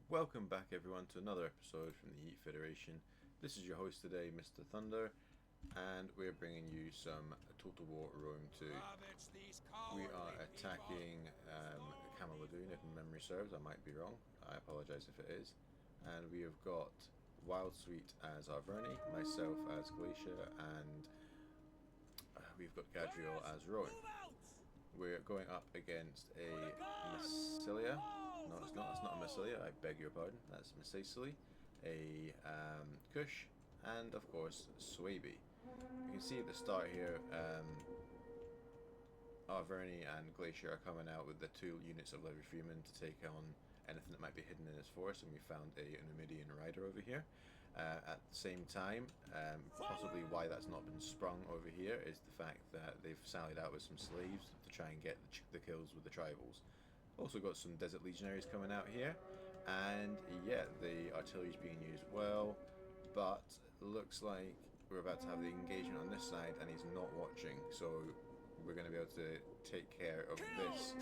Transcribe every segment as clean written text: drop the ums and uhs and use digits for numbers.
Welcome back everyone to another episode from the Yeet Federation. This is your host today, Mr. Thunder, and we're bringing you some Total War Rome 2. We are attacking Camel Lagoon, if memory serves. I might be wrong, I apologise if it is. And we have got Wildsweet as Arverni, myself as Galatia, and we've got Ghadriel as Rome. We're going up against a Massilia. No, it's not. It's not a Massilia. I beg your pardon. That's Massacily, a Kush, and of course Swaby. You can see at the start here, Arverni and Galatia are coming out with the 2 units of Levy Freeman to take on anything that might be hidden in his forest, and we found a Numidian rider over here. At the same time, possibly why that's not been sprung over here is the fact that they've sallied out with some slaves to try and get the kills with the tribals. Also got some desert legionaries coming out here, and yeah, the artillery is being used well, but looks like we're about to have the engagement on this side and he's not watching, so we're going to be able to take care of this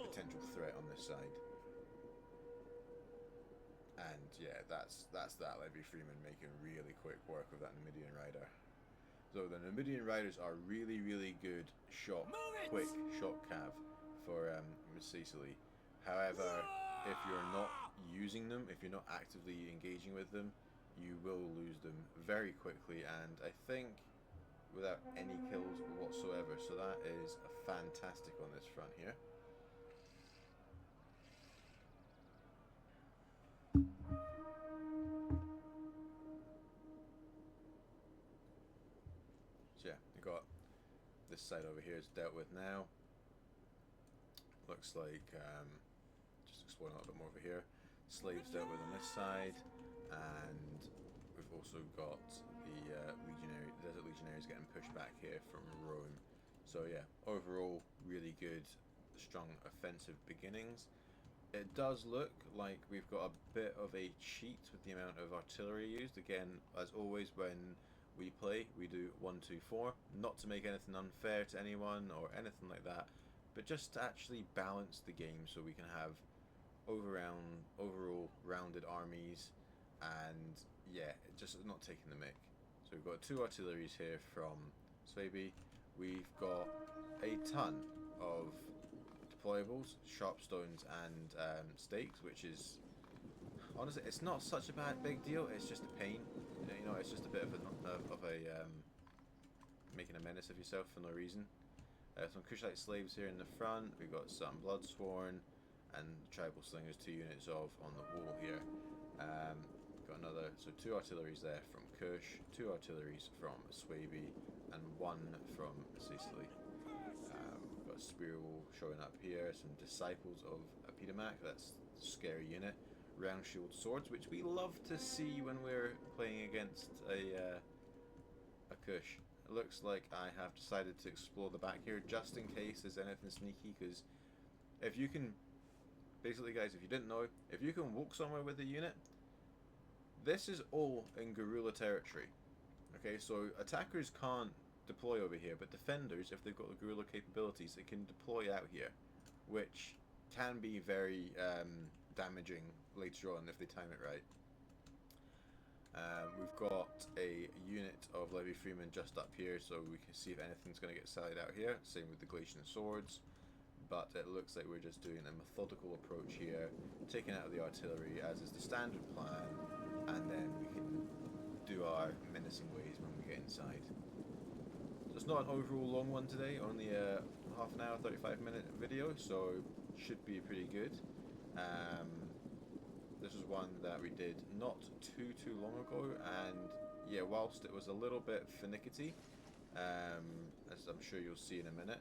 potential threat on this side. And yeah, that's that Levy Freeman making really quick work of that Numidian rider. So the Numidian riders are really good quick shot cav for Miss Cecily. However, if you're not using them, if you're not actively engaging with them, you will lose them very quickly, and I think without any kills whatsoever. So that is fantastic on this front here. So yeah, you got this side over here is dealt with now. Looks like, just exploring a little bit more over here, slaves dealt with on this side, and we've also got the desert legionaries getting pushed back here from Rome. So yeah, overall really good, strong offensive beginnings. It does look like we've got a bit of a cheat with the amount of artillery used. Again, as always when we play, we do 1, 2, 4, not to make anything unfair to anyone or anything like that, but just to actually balance the game so we can have overall rounded armies, and yeah, just not taking the mick. So we've got 2 artilleries here from Swaby. We've got a ton of deployables, sharpstones and stakes, which is honestly, it's not such a big deal. It's just a pain, you know. It's just a bit of a making a menace of yourself for no reason. Some Kushite slaves here in the front. We've got some Bloodsworn and tribal slingers, 2 units of on the wall here. Got another, so 2 artilleries there from Kush, 2 artilleries from Swaby, and 1 from Sicily. We've got a spear wall showing up here, some disciples of Epidemic, that's a scary unit. Round shield swords, which we love to see when we're playing against a Kush. It looks like I have decided to explore the back here just in case there's anything sneaky, because if you can, basically guys, if you didn't know, if you can walk somewhere with a unit, this is all in guerrilla territory. Okay, so attackers can't deploy over here, but defenders, if they've got the guerrilla capabilities, they can deploy out here, which can be very damaging later on if they time it right. We've got a unit of Levy Freeman just up here, so we can see if anything's going to get sallied out here. Same with the Galatian swords, but it looks like we're just doing a methodical approach here, taking out the artillery as is the standard plan, and then we can do our menacing ways when we get inside. So it's not an overall long one today, only a half an hour, 35-minute video, so should be pretty good. This is one that we did not too long ago, and yeah, whilst it was a little bit finicky, as I'm sure you'll see in a minute,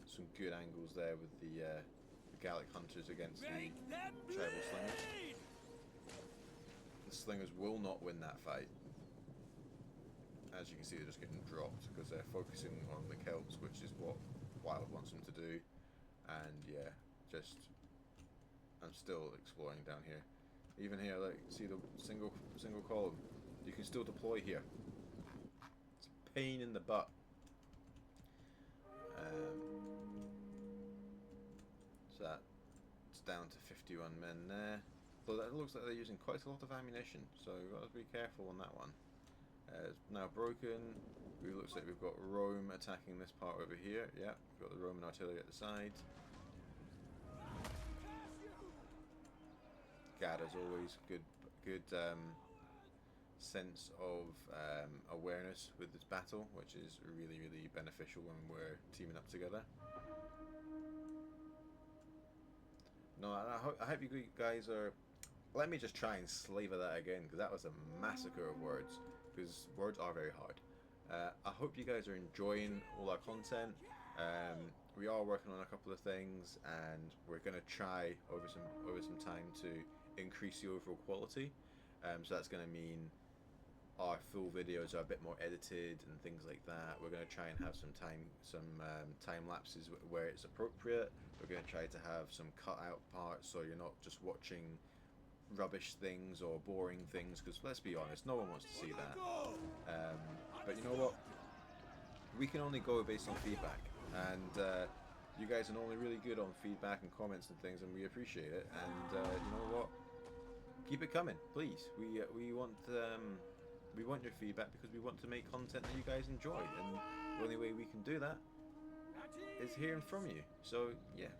some good angles there with the Gallic hunters against the tribal slingers. The slingers will not win that fight. As you can see, they're just getting dropped because they're focusing on the Celts, which is what Wild wants them to do. And yeah, just I'm still exploring down here. Even here, like, see the single column. You can still deploy here. It's a pain in the butt. So that's down to 51 men there. But it looks like they're using quite a lot of ammunition, so we've got to be careful on that one. It's now broken. It looks like we've got Rome attacking this part over here. Yeah, we've got the Roman artillery at the side. Gad, as always, good sense of awareness with this battle, which is really, really beneficial when we're teaming up together. No, I hope you guys are... Let me just try and slaver that again, because that was a massacre of words, because words are very hard. I hope you guys are enjoying all our content. We are working on a couple of things, and we're going to try over some time to increase the overall quality. So that's going to mean our full videos are a bit more edited and things like that. We're going to try and have some time lapses where it's appropriate. We're going to try to have some cut out parts, so you're not just watching rubbish things or boring things, because let's be honest, no one wants to see that. But you know what? We can only go based on feedback, and you guys are normally really good on feedback and comments and things, and we appreciate it. And you know what? Keep it coming, please. We want your feedback, because we want to make content that you guys enjoy, and the only way we can do that is hearing from you. So yeah,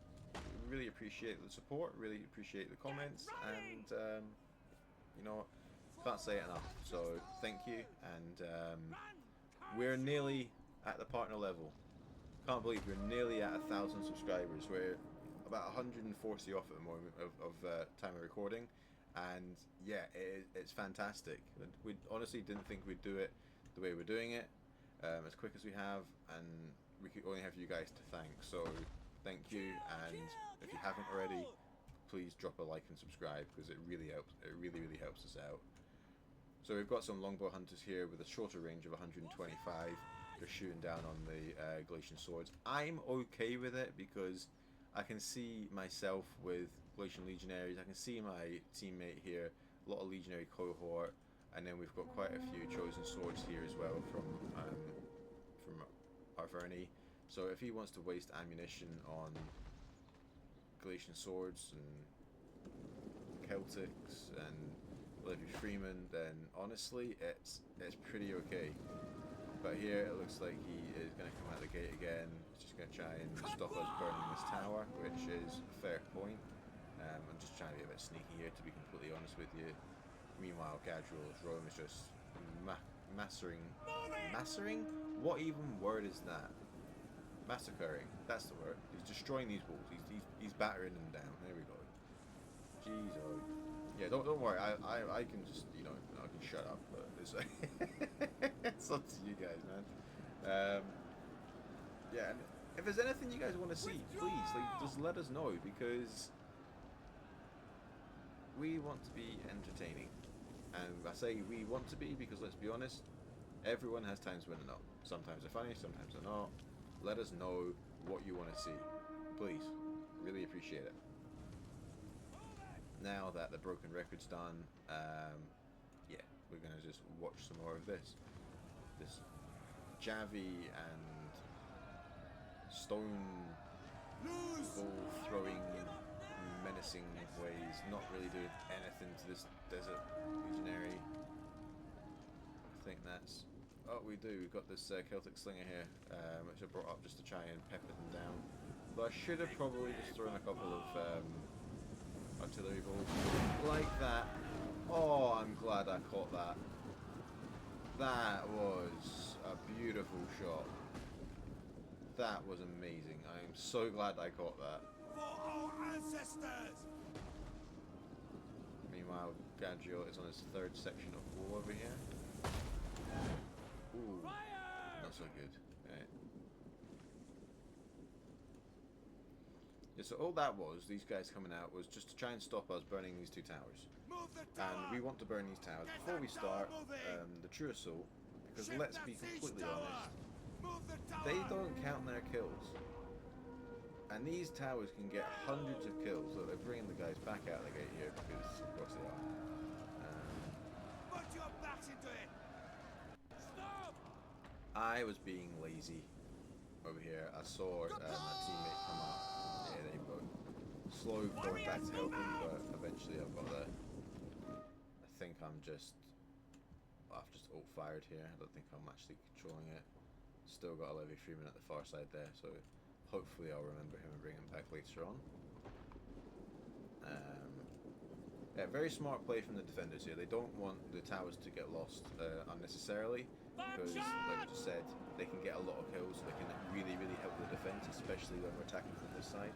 really appreciate the support, really appreciate the comments, and you know, can't say it enough. So thank you, and we're nearly at the partner level. Can't believe we're nearly at 1,000 subscribers. We're about 140 off at the moment of time of recording, and yeah, it's fantastic. We honestly didn't think we'd do it the way we're doing it, as quick as we have, and we could only have you guys to thank. So thank you, and if you haven't already, please drop a like and subscribe, because it really helps. It really, really helps us out. So we've got some longbow hunters here with a shorter range of 125. They're shooting down on the Galatian swords. I'm okay with it, because I can see myself with Galatian legionaries. I can see my teammate here, a lot of legionary cohort, and then we've got quite a few chosen swords here as well from Arverni. So if he wants to waste ammunition on Galatian swords and Celtics and Livy Freeman, then honestly it's pretty okay. But here it looks like he is going to come out the gate again. He's just going to try and stop us burning this tower, which is a fair point. I'm just trying to be a bit sneaky here, to be completely honest with you. Meanwhile, Ghadriel's Rome is just massacring. Massacring? What even word is that? Massacring. That's the word. He's destroying these walls. He's battering them down. There we go. Jeez, oh. Yeah, don't worry. I can just, you know, I can shut up. But it's it's up to you guys, man. Yeah, and if there's anything you guys want to see, please, just let us know, because we want to be entertaining. And I say we want to be, because let's be honest, everyone has times when they're not. Sometimes they're funny, sometimes they're not. Let us know what you want to see, please. Really appreciate it. Now that the broken record's done, yeah, we're gonna just watch some more of this Javi and stone ball throwing menacing ways, not really doing anything to this desert legionary. I think that's... Oh, we do. We've got this Celtic slinger here, which I brought up just to try and pepper them down. But I should have probably just thrown a couple of artillery balls like that. Oh, I'm glad I caught that. That was a beautiful shot. That was amazing. I am so glad I caught that. For our ancestors. Meanwhile, Ghadriel is on his third section of wall over here. Ooh, not so good. Right. Yeah, so all that was, these guys coming out, was just to try and stop us burning these two towers. And we want to burn these towers before we start the true assault, because let's be completely honest, they don't count their kills. And these towers can get hundreds of kills. Look, they're bringing the guys back out of the gate here, because of course they are. Put your backs into it. Stop! I was being lazy over here. I saw my teammate come up. Yeah, there you go. Slow going back to help him, but eventually I've got there. I've just alt-fired here. I don't think I'm actually controlling it. Still got a Levy Freeman at the far side there, so hopefully I'll remember him and bring him back later on. Yeah, very smart play from the defenders here. They don't want the towers to get lost unnecessarily, because, like I just said, they can get a lot of kills, so they can really, really help the defense, especially when we're attacking from this side.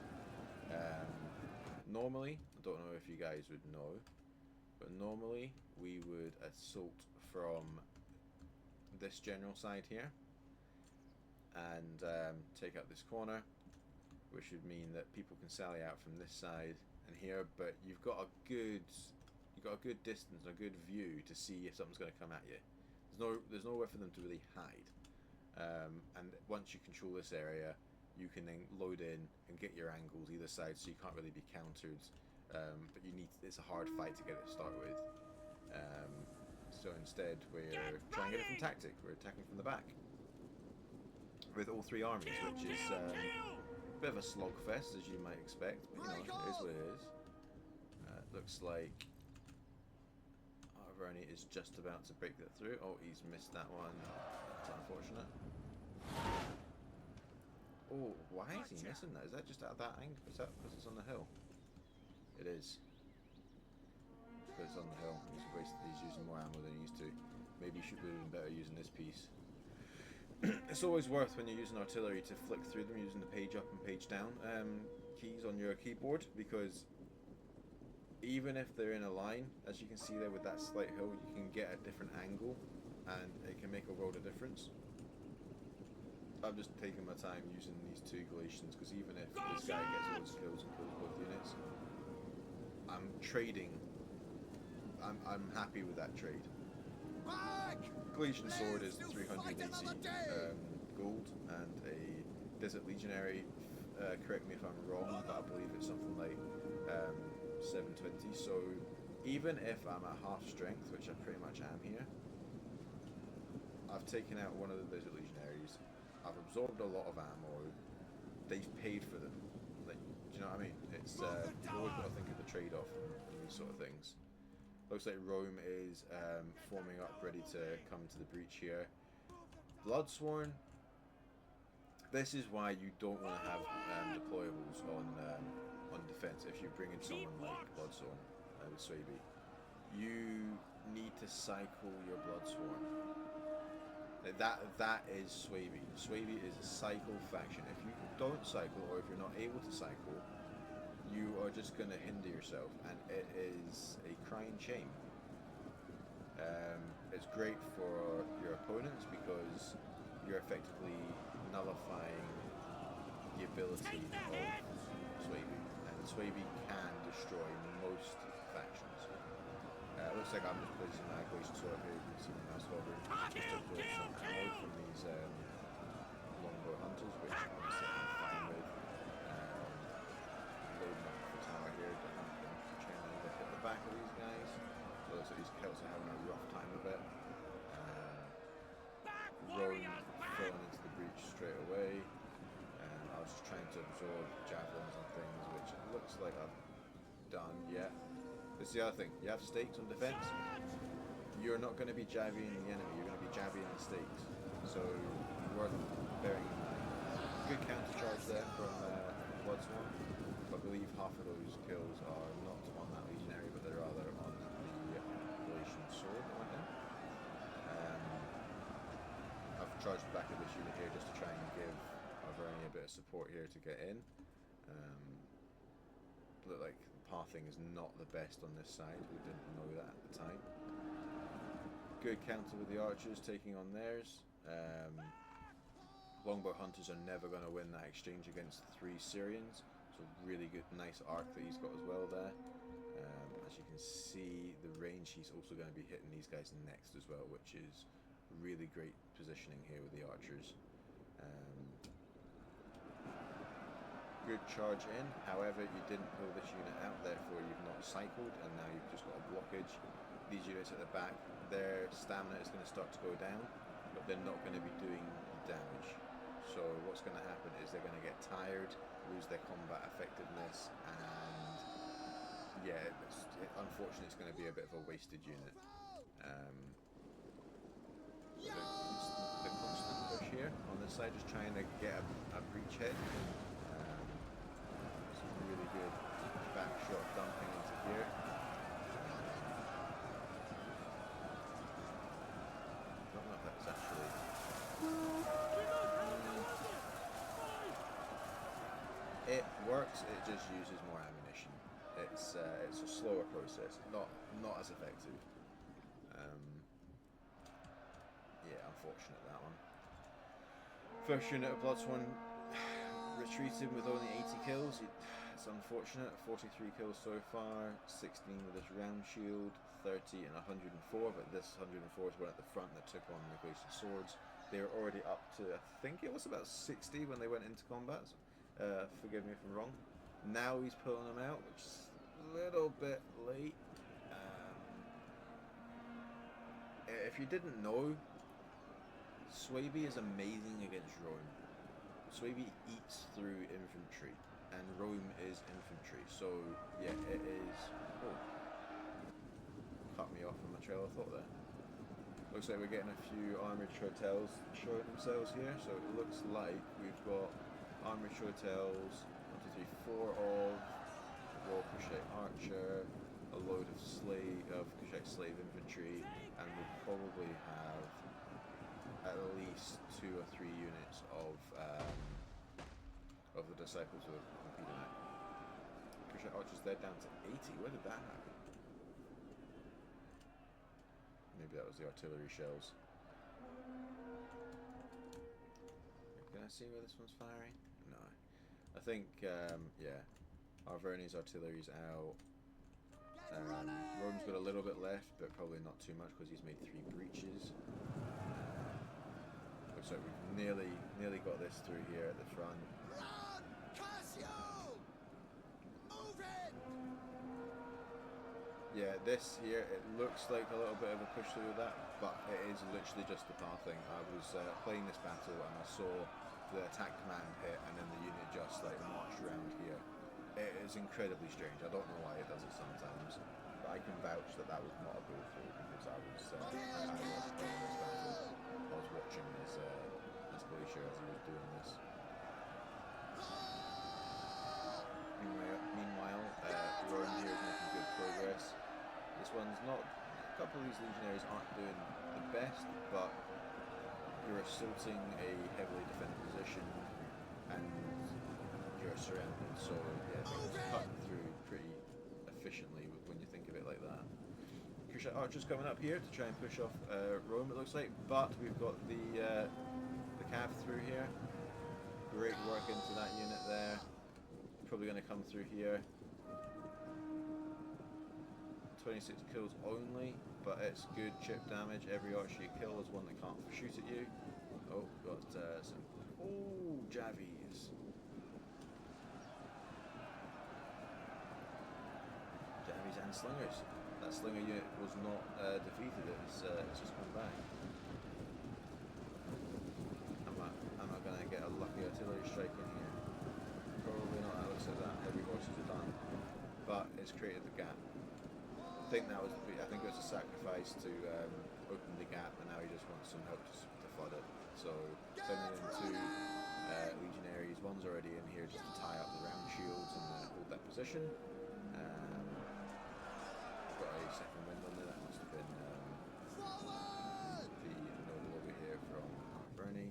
Normally, I don't know if you guys would know, but normally we would assault from this general side here and take out this corner, which would mean that people can sally out from this side and here, but you've got a good distance and a good view to see if something's going to come at you. There's nowhere for them to really hide, and once you control this area, you can then load in and get your angles either side, so you can't really be countered. But it's a hard fight to get it started with. So instead, we're trying to get it from tactic. We're attacking from the back with all three armies, which is a bit of a slogfest, as you might expect. But, you know, it is what it is. Looks like Arverni is just about to break that through. Oh, he's missed that one. That's unfortunate. Oh, why is he missing that? Is that just at that angle? Is that because it's on the hill? It is. Because it's on the hill. He's using more ammo than he used to. Maybe he should have been better using this piece. It's always worth, when you're using artillery, to flick through them using the page up and page down keys on your keyboard, because even if they're in a line, as you can see there with that slight hill, you can get a different angle and it can make a world of difference. I'm just taking my time using these two Galatians, because even if this guy gets loads of kills and kills both units, I'm trading. I'm happy with that trade. Galatian sword is 380 gold, and a Desert Legionary, correct me if I'm wrong, but I believe it's something like 720. So even if I'm at half strength, which I pretty much am here, I've taken out one of the Desert Legionaries. I've absorbed a lot of ammo. They've paid for them. Like, do you know what I mean? It's you've always got to think of the trade-off and these sort of things. Looks like Rome is forming up, ready to come to the breach here. Bloodsworn. This is why you don't want to have deployables on defense. If you bring in someone like Bloodsworn with Swaby, you need to cycle your Bloodsworn. That is Swaby. Swaby is a cycle faction. If you don't cycle, or if you're not able to cycle, you are just going to hinder yourself, and it is a crying shame. It's great for your opponents because you're effectively nullifying the ability of Swaby, and Swaby can destroy most factions. Looks like I'm just placing my Galatian sword here. You can see my mouse hovering just to absorb some ammo from these longbow hunters, which obviously I'm fine with. Loading up the tower here, but I'm trying to look at the back of these guys. So it looks like these Celts are having a rough time of it. Rome falling into the breach straight away. I was just trying to absorb javelins and things, which it looks like I've done yet. This is the other thing. You have stakes on defense. You're not going to be jabbing the enemy. You're going to be jabbing the stakes. So worth bearing in mind. Good counter charge there from Bloodsworn. I believe half of those kills are not on that legionary, but they're rather on the Galatian sword that went in. I've charged back at this unit here just to try and give Arverni a bit of support here to get in. Look like pathing is not the best on this side. We didn't know that at the time. Good counter with the archers taking on theirs. Longbow hunters are never going to win that exchange against 3 Syrians. So really good, nice arc that he's got as well there. As you can see, the range, he's also going to be hitting these guys next as well, which is really great positioning here with the archers. Good charge in, however you didn't pull this unit out, therefore you've not cycled, and now you've just got a blockage. These units at the back, their stamina is going to start to go down, but they're not going to be doing damage. So what's going to happen is they're going to get tired, lose their combat effectiveness, and yeah, unfortunately it's going to be a bit of a wasted unit. The constant push here on this side, just trying to get a breachhead. Some really good back shot dumping into here. Don't know if that's actually. It works. It just uses more ammunition. It's a slower process, not as effective. Yeah, unfortunate that one. First unit of Bloodsworn retreated with only 80 kills. It's unfortunate. 43 kills so far, 16 with this round shield, 30 and 104. But this 104 is one at the front that took on the Glacial Swords. They were already up to, I think it was about 60 when they went into combat. Forgive me if I'm wrong. Now he's pulling them out, which is a little bit late. If you didn't know, Swaby is amazing against Rome. Swaby eats through infantry, and Rome is infantry. So yeah, it is. Oh, cut me off on my trail of thought there. Looks like we're getting a few armoured hotels showing themselves here. So it looks like we've got armoured hotels, 1, 2, 3, 4 of Royal Crusade Archer, a load of Crusade Slave infantry, and we'll probably have at least 2 or 3 units of the Disciples of Epidemic. Crusade Archers, they're down to 80. Where did that happen? Maybe that was the artillery shells. Can I see where this one's firing? No. I think, yeah, Arverni's artillery's out. Rome's got a little bit left, but probably not too much because he's made 3 breaches. Looks like we've nearly got this through here at the front. Run! Cassio! Move it! Yeah, this here, it looks like a little bit of a push through that, but it is literally just the pathing. I was playing this battle and I saw the attack command hit and then the unit just like marched around here. It is incredibly strange. I don't know why it does it sometimes, but I can vouch that that was not a go through because I was playing this battle. I was watching this Galatia as he was doing this. Meanwhile, Rome here is making good progress. This one's not. A couple of these legionaries aren't doing the best, but you're assaulting a heavily defended position and you're surrounded, so yeah, things cut through pretty efficiently when you think of it like that. Crusade Archers coming up here to try and push off Rome, it looks like, but we've got the cav through here. Great work into that unit there. Probably going to come through here. 26 kills only, but it's good chip damage. Every archer you kill is one that can't shoot at you. Oh, got some. Oh, Javies. Javies and slingers. That slinger unit was not defeated. It's just come back. Am I going to get a lucky artillery strike in here? Probably not. That looks like that. Heavy horses are done, but it's created the gap. I think it was a sacrifice to open the gap, and now he just wants some help to flood it. So sending in 2 legionaries. One's already in here just to tie up the round shields and hold that position. Got a second wind on there. That must have been the noble over here from Arverni.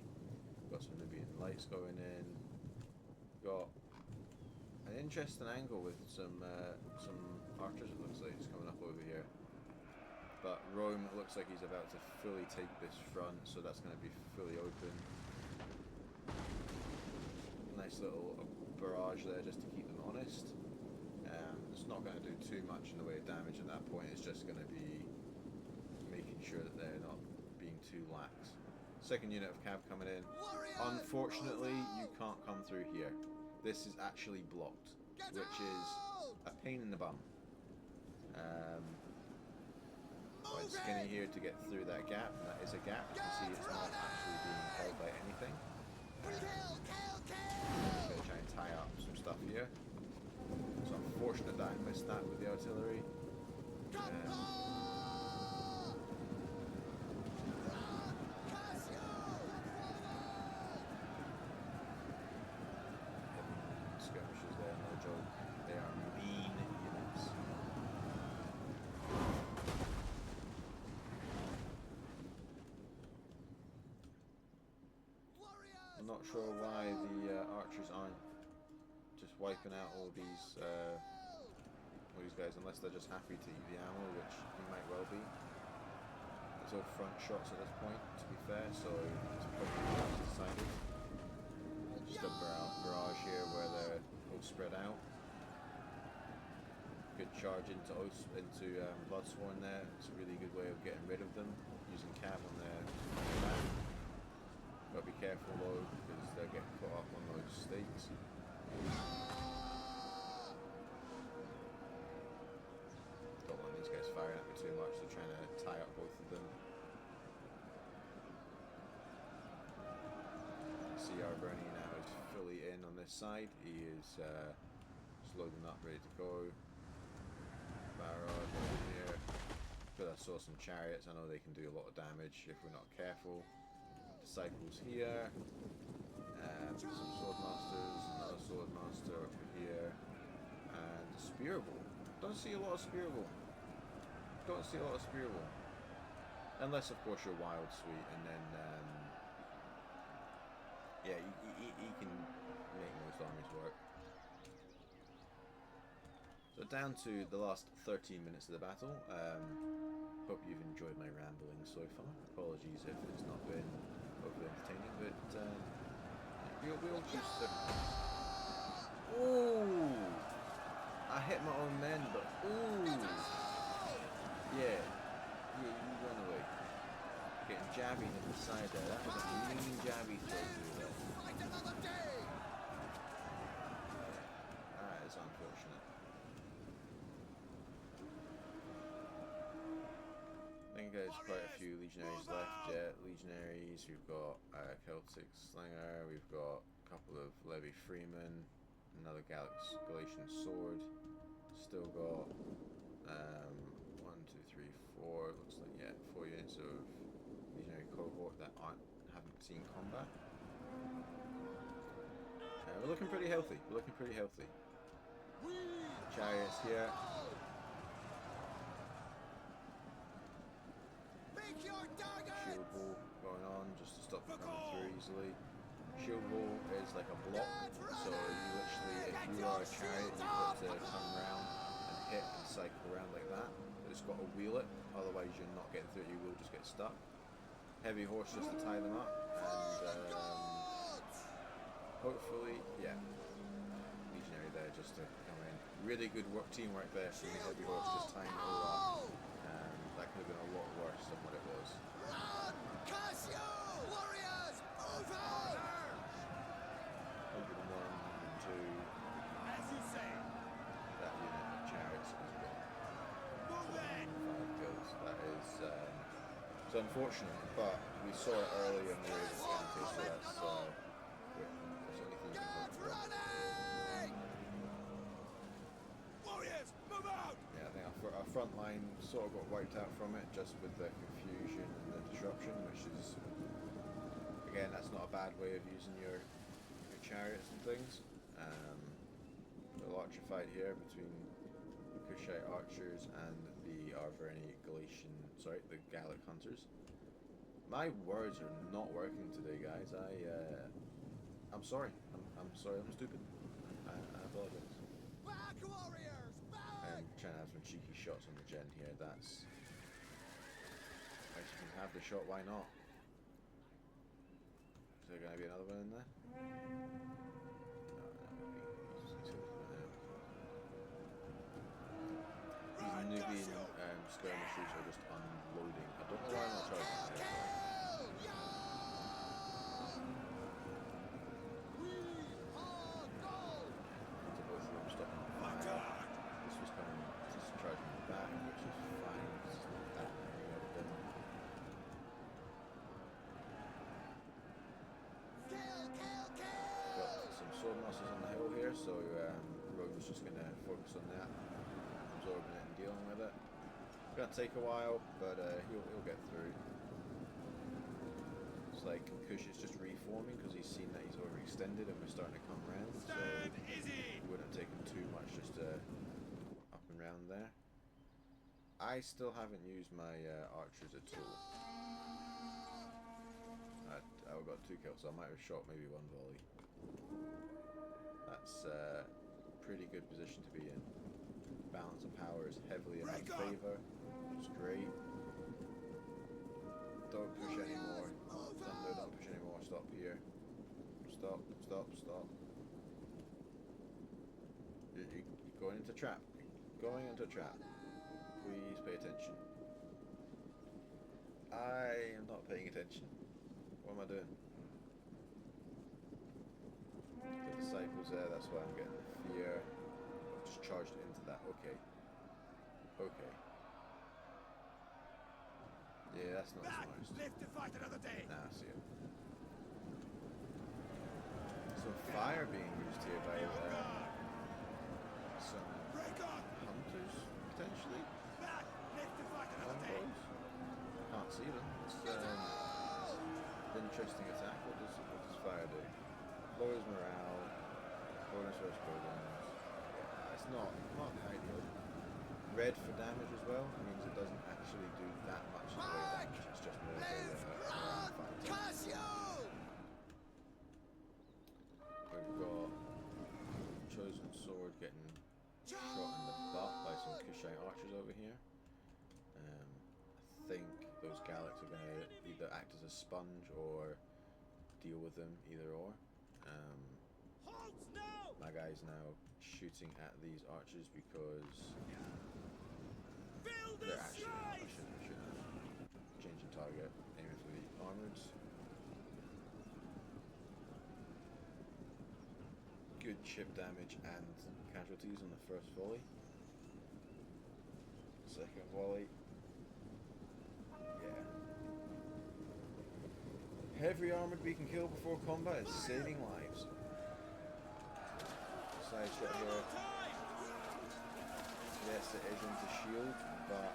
Got some Libyan lights going in. Got an interesting angle with some archers. It looks like he's coming up over here, but Rome, it looks like he's about to fully take this front, so that's going to be fully open. Nice little barrage there just to keep them honest. It's not going to do too much in the way of damage at that point. It's just going to be making sure that they're not being too lax. Second unit of cav coming in. Unfortunately, you can't come through here. This is actually blocked, which is a pain in the bum. Quite skinny here to get through that gap, and that is a gap. You can see it's not actually being held by anything. I'm just going to try and tie up some stuff here. So unfortunate that I missed that with the artillery. Skirmishes there, no joke. They are mean units. I'm not sure why the archers aren't just wiping out all these guys, unless they're just happy to eat the ammo, which they might well be. There's no front shots at this point, to be fair, so it's probably decided. Just a barrage here where they're all spread out. Good charge into Bloodsworn there. It's a really good way of getting rid of them, using cav on their back. Gotta be careful though, because they're getting caught up on those stakes. Don't want these guys firing at me too much, they're trying to tie up both of them. See Arverni now is fully in on this side. He is just loading up, ready to go. Barrage over here. But I saw some chariots. I know they can do a lot of damage if we're not careful. Disciples here. Some swordmasters. Another swordmaster over here. And spearball. Don't see a lot of spearball. Don't see a lot of spearball. Unless of course you're Wildsweet, and then yeah, he can make most armies work. So down to the last 13 minutes of the battle. Hope you've enjoyed my rambling so far. Apologies if it's not been overly entertaining, but we'll just... Ooh! I hit my own men, but ooh! Yeah, you run away. Getting jabby in the side there. That was a mean jabby throw through there. That is unfortunate. I think there's quite a few legionaries left yet. Legionaries, we've got Celtic Slinger, we've got a couple of Levy Freemen, another Galatian sword. Still got 1, 2, 3, 4. Looks like 4 units of legionary cohort that haven't seen combat. We're looking pretty healthy. Chariots here. Shield wall going on just to stop them coming through easily. Shield wall is like a block, so you literally, if you are a chariot, you've got to come around and hit and cycle around like that. It's got to wheel it, otherwise you're not getting through it, you will just get stuck. Heavy horse just to tie them up, and hopefully, yeah, legionary there just to come in. Really good teamwork there from the heavy horse just tying it all up. That could have been a lot worse than what it was. Run! Cassio! Warriors! Move out! 101 and 2. As you say. That unit of chariots as well. Move it! 5 kills. That is it's unfortunate, but we saw it early in the raid of Galatia, so that's only things we can hope for. Warriors! Move out! Yeah, I think our front line sort of got wiped out from it, just with the confusion and the disruption, which is, again, that's not a bad way of using your chariots and things. The archer fight here between the Kushite archers and the Arverni the Gallic hunters. My words are not working today, guys. I'm sorry. I'm sorry. I'm stupid. I apologize. Back, warriors! Back! I'm trying to have some cheeky shots on the gen here. That's... If you can have the shot, why not? Is there going to be another one in there? No, These Nubian skirmishers are just unloading. I don't know why I'm not charging there. Both of them stopping the fire. This was coming, just charging me back, which is fine. This is not that many of them. Got some sword masters on the hill here, so Rome's just going to focus on that, absorbing it and dealing with it. It's going to take a while, but he'll get through. It's like Kush is just reforming because he's seen that he's overextended and we're starting to come around. So it wouldn't have taken too much just to up and round there. I still haven't used my archers at all. I got 2 kills, so I might have shot maybe 1 volley. That's a pretty good position to be in. Balance of power is heavily in our favour, which is great. Don't push anymore. Thunder, don't push anymore. Stop here. Stop, stop, stop. You're going into trap. Going into trap. Please pay attention. I am not paying attention. What am I doing? The disciples there, that's why I'm getting the fear. I've just charged into that. Okay. Okay. Yeah, that's not the smartest. Live to fight another day. Nah, I see it. Some fire being used here by some hunters, potentially. Live to fight another day. Can't see them. It's interesting attack. What does fire do? Lowers morale, bonus versus programs. Yeah, it's not ideal. Red for damage as well means it doesn't actually do that much in the way of damage. It's just more of a fight. We've got Chosen Sword getting shot in the butt by some Kushite archers over here. I think those Galaxies are going to either act as a sponge or deal with them, either or. My guy's now shooting at these archers because they're actually I shouldn't changing target, aiming for the armoreds. Good chip damage and casualties on the first volley. Second volley. Yeah. Heavy armored we can kill before combat is saving lives. Side shot here. Yes, it is into shield, but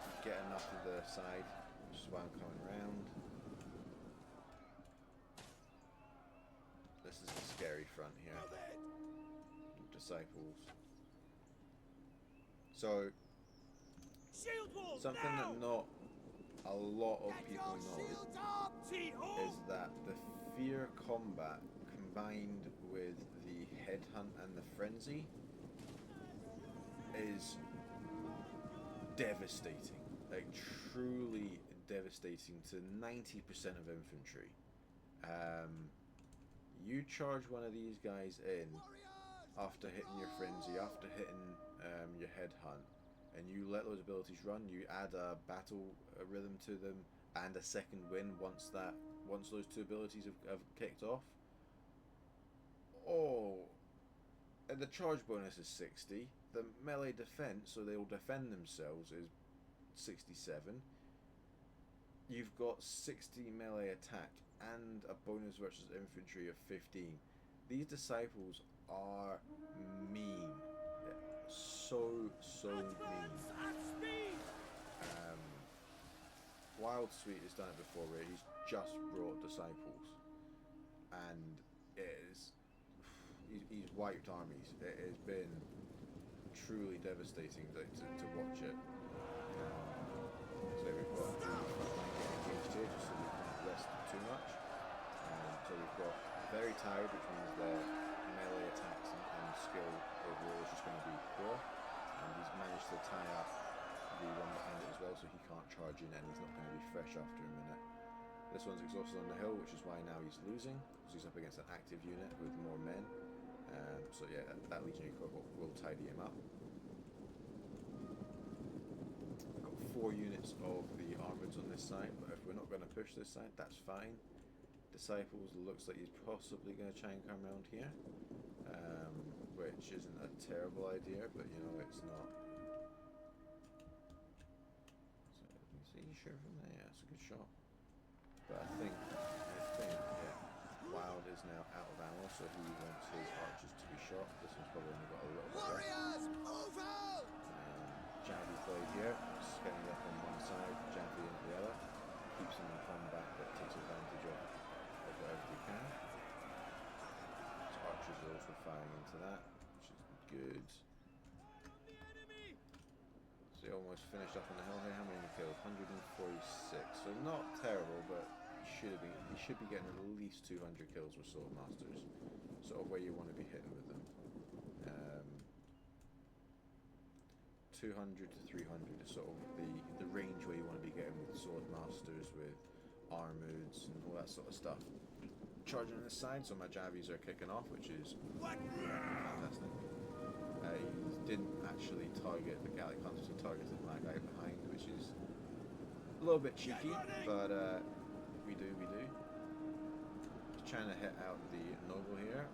you get enough of the side, which is why I'm coming around. This is the scary front here. Disciples. So, something that not a lot of people know is that the fear combat combined with the headhunt and the frenzy is devastating, like truly devastating to 90% of infantry. You charge one of these guys in after hitting your frenzy, after hitting your headhunt, and you let those abilities run, you add a battle rhythm to them and a second win once those 2 abilities have kicked off. Oh, and the charge bonus is 60. The melee defense, so they will defend themselves, is 67. You've got 60 melee attack and a bonus versus infantry of 15. These disciples are mean. So mean. Wildsweet has done it before where he's just brought disciples and he's wiped armies. It has been truly devastating to watch it. So we've got the front line getting engaged here just so we can't rest too much. So we've got very tired, which means their melee attacks and skill overall is just going to be poor. And he's managed to tie up the one behind it as well, so he can't charge in and he's not going to be fresh after a minute. This one's exhausted on the hill, which is why now he's losing, because he's up against an active unit with more men. So yeah, that legionary corps will tidy him up. I've got 4 units of the armoreds on this side, but if we're not going to push this side, that's fine. Disciples looks like he's possibly going to try and come around here, which isn't a terrible idea, but you know, it's not. So, is he sure from there? Yeah, it's a good shot. But I think, yeah. Wild is now out of ammo, so he wants his archers to be shot. This one's probably only got a little bit left. Warriors, move out! Javi played here, scaling up on one side, Javi on the other. Keeps him in combat, but takes advantage of whatever he can. His archers are also firing into that, which is good. So he almost finished up on the hill here. How many kills? 146. So not terrible, but he should be getting at least 200 kills with sword masters. Sort of where you want to be hitting with them. 200 to 300 is sort of the range where you want to be getting with sword masters, with armoods and all that sort of stuff. Charging on this side, so my Javis are kicking off, which is fantastic. He didn't actually target the Gallic hunters, he targeted my guy behind, which is a little bit cheeky, but we do. He's trying to hit out the noble here,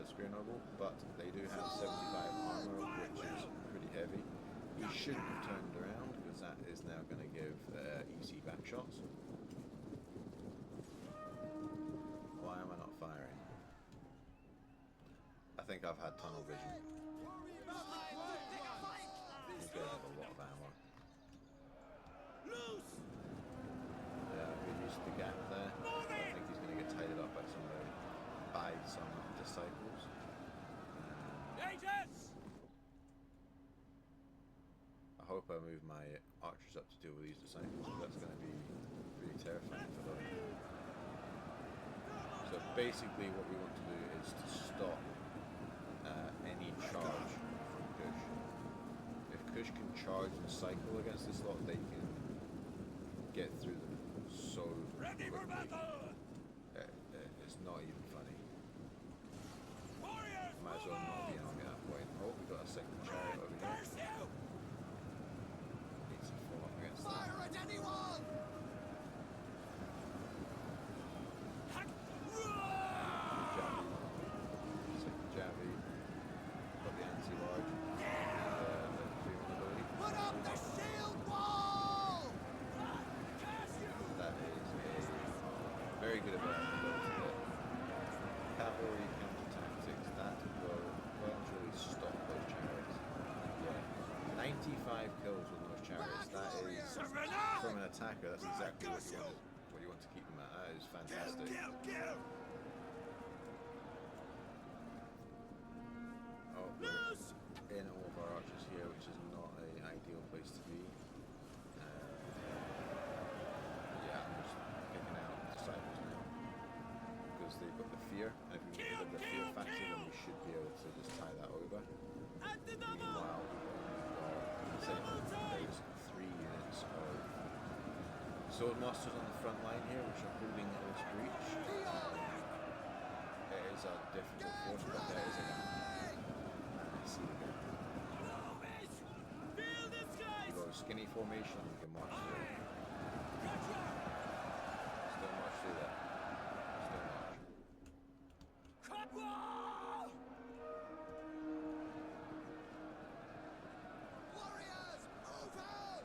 spear noble, but they do have 75 armor, which is pretty heavy. He shouldn't have turned around, because that is now going to give easy back shots. Why am I not firing? I think I've had tunnel vision. He's going to have a lot of ammo. Yeah, we used the gap there. I think he's going to get tied up by some disciples. I hope I move my archers up to deal with these disciples. That's going to be really terrifying for them. So basically what we want to do is to stop any charge from Kush. If Kush can charge and cycle against this lot, they can get through them so quickly. It's not even funny. Might as well not be an army at that point. Oh, we got a second chariot over here. Needs to fall up against that. Fire at anyone! Second Javi. Got the anti-large. Put up the shield wall! That is a very good ability to get cavalry counter tactics. That will eventually stop those chariots. Yeah, 95 kills with those chariots. That is, from an attacker, that's exactly what you want to keep them at. That is fantastic. Kill! Oh, we're in all of our archers here, which is not an ideal place to be. Yeah, I'm just picking out disciples now because they've got the fear, and if we get rid of the fear factor, then we should be able to just tie that over. Meanwhile, there's 3 units of sword masters on the front line here, which are holding this breach. It is a difficult force, but there is a gap. I see the gap. Go skinny formation, we can march through it. Still march through that. Still march. Warriors, move out!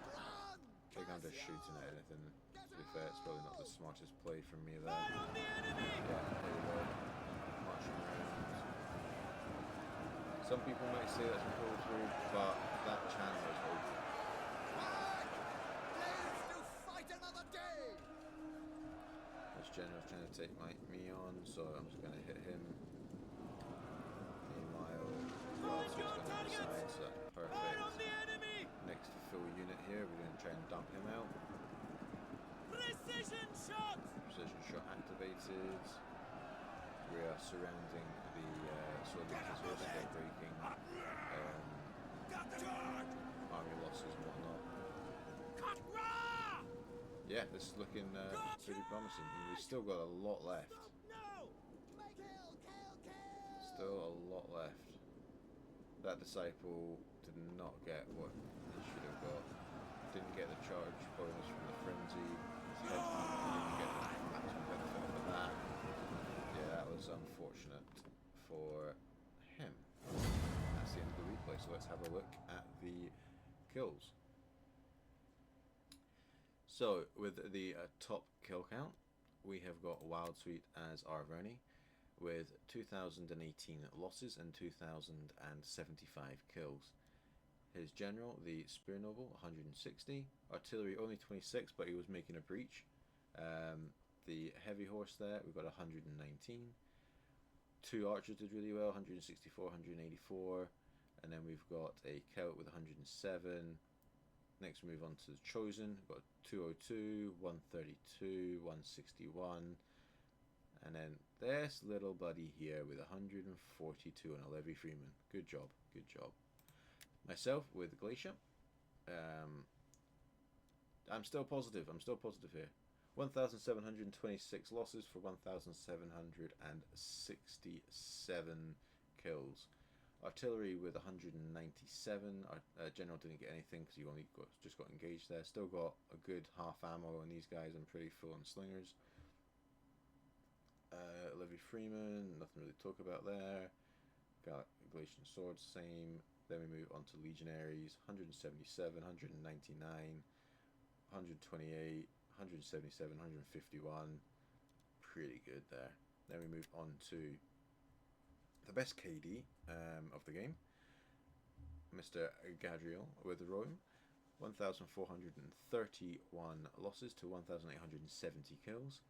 Run! I think I'm just shooting at anything. To be fair, it's probably not the smartest play from me there. Yeah, there we go. Marching around. Some people might say that's a pull through, but that channel is open. Live to fight another day! This general's trying to take me on, so I'm just going to hit him. Meanwhile, Wildsweet's going to the side, so that's perfect. Next full unit here, we're going to try and dump him out. Precision shot! Precision shot activated. We are surrounding the sword masters here, so they're breaking army losses and whatnot. Yeah, this is looking pretty promising. We've still got a lot left. Still a lot left. That disciple did not get what he should have got. Didn't get the charge bonus from the frenzy. His headhunt didn't get the maximum benefit of that. Yeah, that was unfortunate for him. That's the end of the replay, so let's have a look at the kills. So, with the top kill count, we have got Wildsweet as Arverni with 2018 losses and 2075 kills. His general, the Spear Noble, 160. Artillery only 26, but he was making a breach. The heavy horse there, we've got 119. Two archers did really well, 164, 184. And then we've got a Celt with 107. Next we move on to the Chosen. We've got 202, 132, 161. And then this little buddy here with 142 and a Levy Freeman. Good job, good job. Myself with Galatia. I'm still positive here. 1,726 losses for 1,767 kills. Artillery with 197. Our general didn't get anything because he only just got engaged there. Still got a good half ammo on these guys. I'm pretty full on slingers. Levy Freeman, nothing really to talk about there. Got Galatian swords, same. Then we move on to Legionaries, 177, 199, 128, 177, 151. Pretty good there. Then we move on to the best KD of the game, Mr. Ghadriel with Rome, 1,431 losses to 1,870 kills.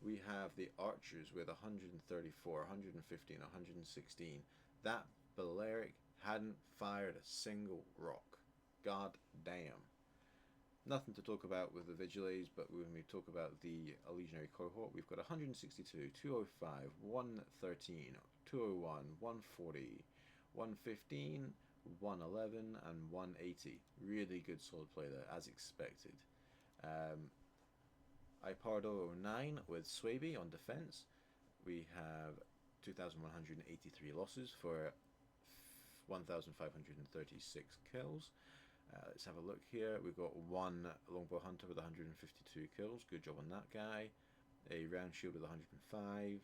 We have the archers with 134, 115, 116. That Balearic hadn't fired a single rock. God damn. Nothing to talk about with the Vigiles, but when we talk about the Legionary cohort, we've got 162, 205, 113, 201, 140, 115, 111, and 180. Really good solid play there, as expected. Ipardo 9 with Swaby on defense. We have 2,183 losses for 1,536 kills. Let's have a look here. We've got one Longbow Hunter with 152 kills. Good job on that guy. A Round Shield with 105.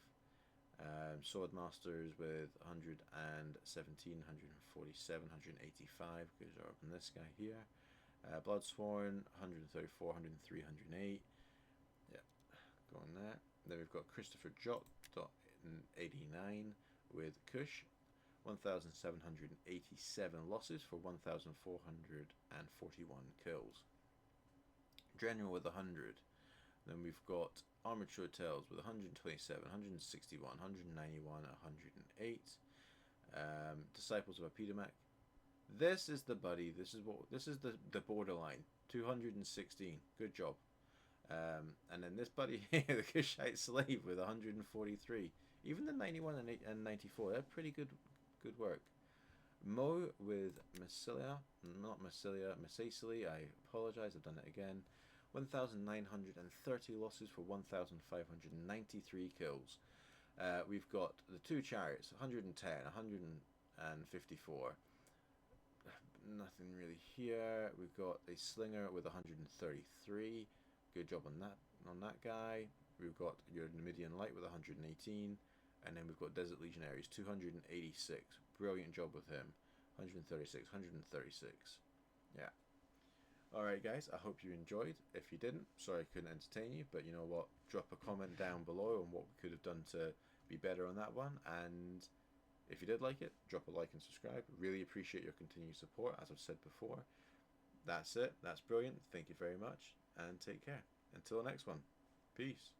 Sword Masters with 117, 147, 185. Good job on this guy here. Bloodsworn 134, 103, 108. Yeah, go on there. Then we've got Christopher Jot 89 with Kush. 1,787 losses for 1,441 kills. General with 100. Then we've got Armored Short Tails with 127, 161, 191, 108. Disciples of Apidomac. This is the buddy. This is the borderline. 216. Good job. And then this buddy here, the Kushite Slave with 143. Even the 91 and 94, they're pretty good work. Mo with Massacely, I apologize, I've done it again. 1,930 losses for 1,593 kills. We've got the two chariots, 110, 154. Nothing really here. We've got a slinger with 133. Good job on that guy. We've got your Numidian Light with 118. And then we've got Desert Legionaries, 286. Brilliant job with him. 136, 136. Yeah. Alright guys, I hope you enjoyed. If you didn't, sorry I couldn't entertain you, but you know what? Drop a comment down below on what we could have done to be better on that one. And if you did like it, drop a like and subscribe. Really appreciate your continued support, as I've said before. That's it. That's brilliant. Thank you very much. And take care. Until the next one. Peace.